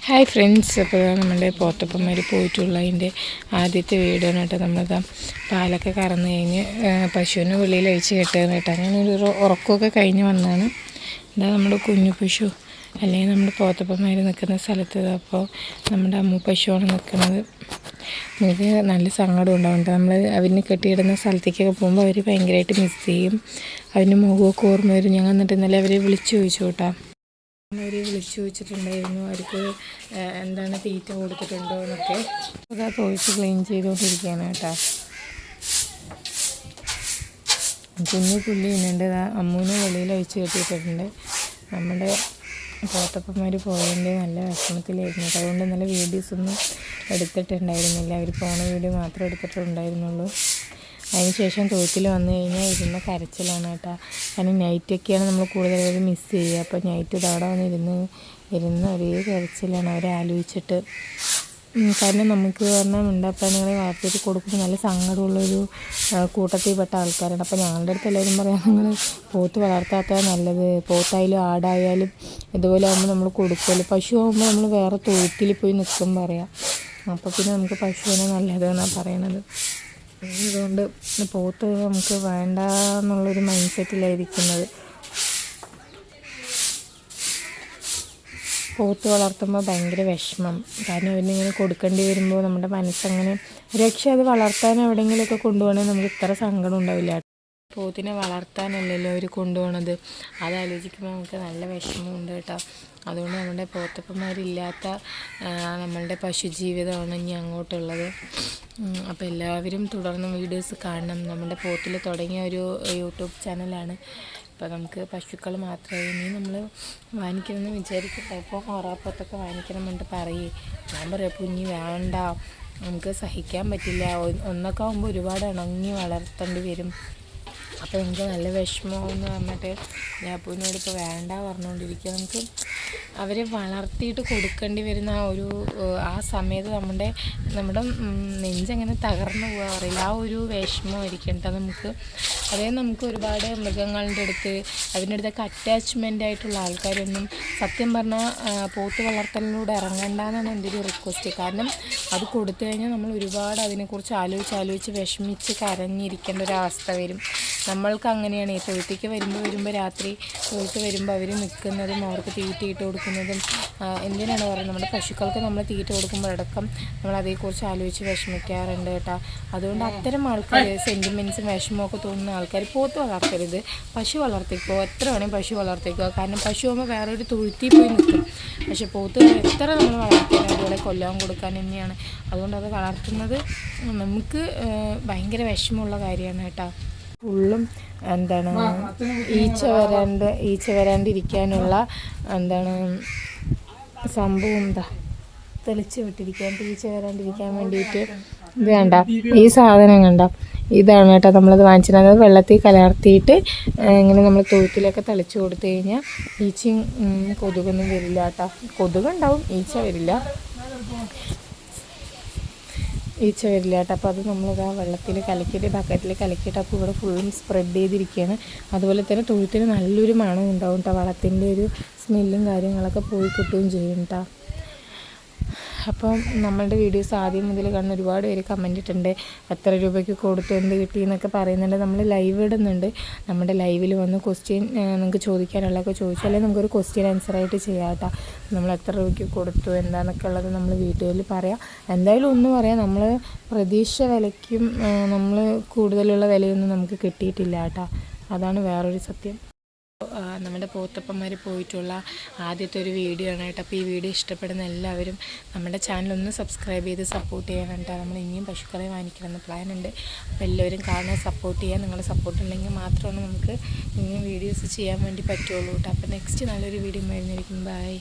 Hi friends, അപ്പോൾ നമ്മുടെ പോത്തപ്പന്മാർ പോയിട്ടുള്ളതിൻ്റെ ആദ്യത്തെ വീഡിയോ കേട്ടോ. നമ്മളിതാ പാലൊക്കെ കറന്ന് കഴിഞ്ഞ് പശുവിനെ വെളിയിൽ അഴിച്ച് കെട്ടുക കേട്ടോ. അങ്ങനെ ഒരു ഉറക്കമൊക്കെ കഴിഞ്ഞ് വന്നതാണ്. ഇതാ നമ്മുടെ കുഞ്ഞു പശു അല്ലെങ്കിൽ നമ്മുടെ പോത്തപ്പന്മാർ നിൽക്കുന്ന സ്ഥലത്ത്. അപ്പോൾ നമ്മുടെ അമ്മു പശുവാണ് നിൽക്കുന്നത്. എനിക്ക് നല്ല സങ്കടം ഉണ്ടാവും. നമ്മൾ അവരിന് കെട്ടിയിടുന്ന സ്ഥലത്തേക്കൊക്കെ പോകുമ്പോൾ അവർ ഭയങ്കരമായിട്ട് മിസ് ചെയ്യും. അവന് മുഖമൊക്കെ ഓർമ്മ വരും. ഞങ്ങൾ എന്നിട്ട് ഇന്നലെ അവരെ വിളിച്ചു ചോദിച്ചു കേട്ടോ. അവർ വിളിച്ചു ചോദിച്ചിട്ടുണ്ടായിരുന്നു അവർക്ക് എന്താണ് തീറ്റ കൊടുത്തിട്ടുണ്ടോ എന്നൊക്കെ. അതാ തൊഴുത്ത് ക്ലീൻ ചെയ്തുകൊണ്ടിരിക്കുകയാണ് കേട്ടോ. കുഞ്ഞു പുള്ളി ഇന്നുണ്ട്. അമ്മൂനെ വെളിയിൽ അഴിച്ച് കെട്ടിയിട്ടുണ്ട്. നമ്മുടെ പോത്തപ്പന്മാർ പോയതിൻ്റെ നല്ല വിഷമത്തിലായിരുന്നു. അതുകൊണ്ട് നല്ല വീഡിയോസൊന്നും എടുത്തിട്ടുണ്ടായിരുന്നില്ല. അവർ പോണ വീഡിയോ മാത്രമേ എടുത്തിട്ടുണ്ടായിരുന്നുള്ളൂ. അതിനുശേഷം തൊഴുത്തിൽ വന്നു കഴിഞ്ഞാൽ ഇരുന്ന കരച്ചിലാണ് കേട്ടോ. കാരണം നൈറ്റൊക്കെയാണ് നമ്മൾ കൂടുതൽ മിസ് ചെയ്യുക. അപ്പോൾ നൈറ്റ് ഇതവിടെ വന്നിരുന്ന് ഒരേ കരച്ചിലാണ് അവരെ ആലോചിച്ചിട്ട്. കാരണം നമുക്ക് പറഞ്ഞാൽ മിണ്ടാപ്രാണികളെ വളർത്തിയിട്ട് കൊടുക്കുമ്പോൾ നല്ല സങ്കടമുള്ളൊരു കൂട്ടത്തിൽപ്പെട്ട ആൾക്കാരാണ്. അപ്പോൾ ഞങ്ങളുടെ അടുത്ത് എല്ലാവരും പറയാം, നിങ്ങൾ പോത്ത് വളർത്താത്ത നല്ലത്, പോത്തായാലും ആടായാലും ഇതുപോലെ ആകുമ്പോൾ നമ്മൾ കൊടുക്കുമല്ലോ. പശു ആകുമ്പോൾ നമ്മൾ വേറെ തൊഴുത്തിൽ പോയി നിൽക്കും പറയാം. അപ്പോൾ പിന്നെ നമുക്ക് പശുവിനെ നല്ലത് എന്നാണ് പറയണത്. അതുകൊണ്ട് പോത്ത് നമുക്ക് വേണ്ട എന്നുള്ളൊരു മൈൻഡ് സെറ്റിലായിരിക്കുന്നത്. പോത്ത് വളർത്തുമ്പോൾ ഭയങ്കര വിഷമം. കാരണം അവരിങ്ങനെ കൊടുക്കേണ്ടി വരുമ്പോൾ നമ്മുടെ മനസ്സങ്ങനെ പക്ഷേ അത് വളർത്താൻ എവിടെയെങ്കിലുമൊക്കെ കൊണ്ടുപോകണമെങ്കിൽ നമുക്ക് ഇത്ര സങ്കടം ഉണ്ടാവില്ല. പോത്തിനെ വളർത്താനല്ലല്ലോ അവർ കൊണ്ടുപോകണത്. അതാലോചിക്കുമ്പോൾ നമുക്ക് നല്ല വിഷമമുണ്ട് കേട്ടോ. അതുകൊണ്ട് നമ്മുടെ പോത്തപ്പന്മാരില്ലാത്ത നമ്മളുടെ പശുജീവിതമാണ് ഇനി അങ്ങോട്ടുള്ളത്. അപ്പോൾ എല്ലാവരും തുടർന്ന് വീഡിയോസ് കാണണം. നമ്മുടെ പോത്തിൽ തുടങ്ങിയ ഒരു യൂട്യൂബ് ചാനലാണ്. അപ്പോൾ നമുക്ക് പശുക്കൾ മാത്രമേ ഇനി നമ്മൾ വാങ്ങിക്കണമെന്ന് വിചാരിക്കട്ടെ. ഇപ്പോൾ ഹൊറാപ്പോത്തൊക്കെ വാങ്ങിക്കണമെന്നിട്ട് പറയേ. ഞാൻ പറയാം കുഞ്ഞി വേണ്ട, നമുക്ക് സഹിക്കാൻ പറ്റില്ല. ഒന്നൊക്കെ ആകുമ്പോൾ ഒരുപാട് ഇണങ്ങി വളർത്തേണ്ടി വരും. അപ്പോൾ എനിക്ക് നല്ല വിഷമമെന്ന് പറഞ്ഞിട്ട് ലാപ്പുവിനോട് ഇപ്പോൾ വേണ്ട പറഞ്ഞുകൊണ്ടിരിക്കുക. നമുക്ക് അവരെ വളർത്തിയിട്ട് കൊടുക്കേണ്ടി വരുന്ന ആ സമയത്ത് നമ്മുടെ നെഞ്ചങ്ങനെ തകർന്നു പോകാൻ അറിയില്ല. ആ ഒരു വിഷമമായിരിക്കും കേട്ടോ നമുക്ക്. അതായത് നമുക്ക് ഒരുപാട് മൃഗങ്ങളുടെ അടുത്ത് അതിൻ്റെ അടുത്തൊക്കെ അറ്റാച്ച്മെൻ്റ് ആയിട്ടുള്ള ആൾക്കാരൊന്നും സത്യം പറഞ്ഞാൽ പോത്ത് വളർത്തലിലൂടെ ഇറങ്ങണ്ടെന്നാണ് എൻ്റെ ഒരു റിക്വസ്റ്റ്. കാരണം അത് കൊടുത്തു കഴിഞ്ഞാൽ നമ്മൾ ഒരുപാട് അതിനെക്കുറിച്ച് ആലോചിച്ച് വിഷമിച്ച് കരഞ്ഞിരിക്കേണ്ട ഒരവസ്ഥ വരും. നമ്മൾക്ക് അങ്ങനെയാണ്. ഈ തൊഴുത്തേക്ക് വരുമ്പോൾ രാത്രി തൊഴുത്ത് വരുമ്പോൾ അവർ നിൽക്കുന്നതും അവർക്ക് തീറ്റയിട്ട് കൊടുക്കുന്നതും എന്തിനാണ് പറയുന്നത്, നമ്മുടെ പശുക്കൾക്ക് നമ്മൾ തീറ്റ കൊടുക്കുമ്പോഴടക്കം നമ്മൾ അതേക്കുറിച്ച് ആലോചിച്ച് വിഷമിക്കാറുണ്ട് കേട്ടോ. അതുകൊണ്ട് അത്തരം ആൾക്കാർ സെൻറ്റിമെൻറ്റ്സും വിഷമമൊക്കെ തോന്നുന്ന ആൾക്കാർ പോത്ത് വളർത്തരുത്, പശു വളർത്തിക്കോ. എത്ര വേണമെങ്കിൽ പശു വളർത്തിക്കോ. കാരണം പശു ആകുമ്പോൾ വേറൊരു തൊഴുത്തിൽ പോയി നിൽക്കും. പക്ഷേ പോത്ത് എത്ര നമ്മൾ വളർത്തിയാലും അതുപോലെ കൊല്ലാൻ കൊടുക്കാൻ തന്നെയാണ്. അതുകൊണ്ട് അത് വളർത്തുന്നത് നമുക്ക് ഭയങ്കര വിഷമമുള്ള കാര്യമാണ് കേട്ടോ. ഫുള്ളും എന്താണ് ഈച്ച വരാണ്ടിരിക്കാനുള്ള സംഭവം തെളിച്ച് വിട്ടിരിക്കാൻ, ഈച്ച വരാണ്ടിരിക്കാൻ വേണ്ടിയിട്ട് ഇത് കണ്ട ഈ സാധനം കണ്ട ഇതാണ് കേട്ടോ. നമ്മളത് വാങ്ങിച്ചിട്ട് വെള്ളത്തിൽ കലർത്തിയിട്ട് ഇങ്ങനെ നമ്മൾ തൊഴുത്തിലൊക്കെ തളിച്ച് കൊടുത്തു കഴിഞ്ഞാൽ ഈച്ചയും കൊതുകൊന്നും വരില്ല കേട്ടോ. കൊതുകുണ്ടാവും, ഈച്ച വരില്ല കേട്ടോ. അപ്പോൾ അത് നമ്മളിതാ വെള്ളത്തിൽ കലക്കിയിട്ട് ബക്കറ്റിൽ കലക്കിയിട്ട് അപ്പോൾ ഇവിടെ ഫുള്ളും സ്പ്രെഡ് ചെയ്തിരിക്കുകയാണ്. അതുപോലെ തന്നെ തൊഴുത്തിന് നല്ലൊരു മണം ഉണ്ടാവും കേട്ടോ. വളത്തിൻ്റെ ഒരു സ്മെല്ലും കാര്യങ്ങളൊക്കെ പോയി കിട്ടുകയും ചെയ്യും കേട്ടോ. അപ്പം നമ്മളുടെ വീഡിയോസ് ആദ്യം മുതൽ കാണുന്ന ഒരുപാട് പേര് കമൻ്റ് ഇട്ടിട്ടുണ്ട്, എത്ര രൂപയ്ക്ക് കൊടുത്തു, എന്ത് കിട്ടി എന്നൊക്കെ പറയുന്നുണ്ട്. നമ്മൾ ലൈവ് ഇടുന്നുണ്ട്. നമ്മുടെ ലൈവിൽ വന്ന് ക്വസ്റ്റ്യൻ നിങ്ങൾക്ക് ചോദിക്കാനുള്ളതൊക്കെ ചോദിച്ചാൽ അല്ലെങ്കിൽ നമുക്കൊരു ക്വസ്റ്റ്യൻ ആൻസറായിട്ട് ചെയ്യാം കേട്ടോ. നമ്മൾ എത്ര രൂപയ്ക്ക് കൊടുത്തു എന്താണെന്നൊക്കെ ഉള്ളത് നമ്മൾ വീഡിയോയിൽ പറയാം. എന്തായാലും ഒന്നും പറയാം, നമ്മൾ പ്രതീക്ഷ വിലയ്ക്കും നമ്മൾ കൂടുതലുള്ള വിലയൊന്നും നമുക്ക് കിട്ടിയിട്ടില്ല കേട്ടോ. അതാണ് വേറൊരു സത്യം. നമ്മുടെ പോത്തപ്പന്മാർ പോയിട്ടുള്ള ആദ്യത്തെ ഒരു വീഡിയോ ആണ് കേട്ടോ. അപ്പോൾ ഈ വീഡിയോ ഇഷ്ടപ്പെടുന്ന എല്ലാവരും നമ്മുടെ ചാനലൊന്ന് സബ്സ്ക്രൈബ് ചെയ്ത് സപ്പോർട്ട് ചെയ്യണം കേട്ടോ. നമ്മൾ ഇനിയും പശുക്കളെ വാങ്ങിക്കണമെന്ന് പ്ലാനുണ്ട്. അപ്പോൾ എല്ലാവരും കാണാൻ സപ്പോർട്ട് ചെയ്യുക. നിങ്ങളുടെ സപ്പോർട്ട് ഉണ്ടെങ്കിൽ മാത്രമാണ് നമുക്ക് ഇനിയും വീഡിയോസ് ചെയ്യാൻ വേണ്ടി പറ്റുള്ളൂ കേട്ടോ. അപ്പോൾ നെക്സ്റ്റ് നല്ലൊരു വീഡിയോ വരുന്നതായിരിക്കും. ബൈ.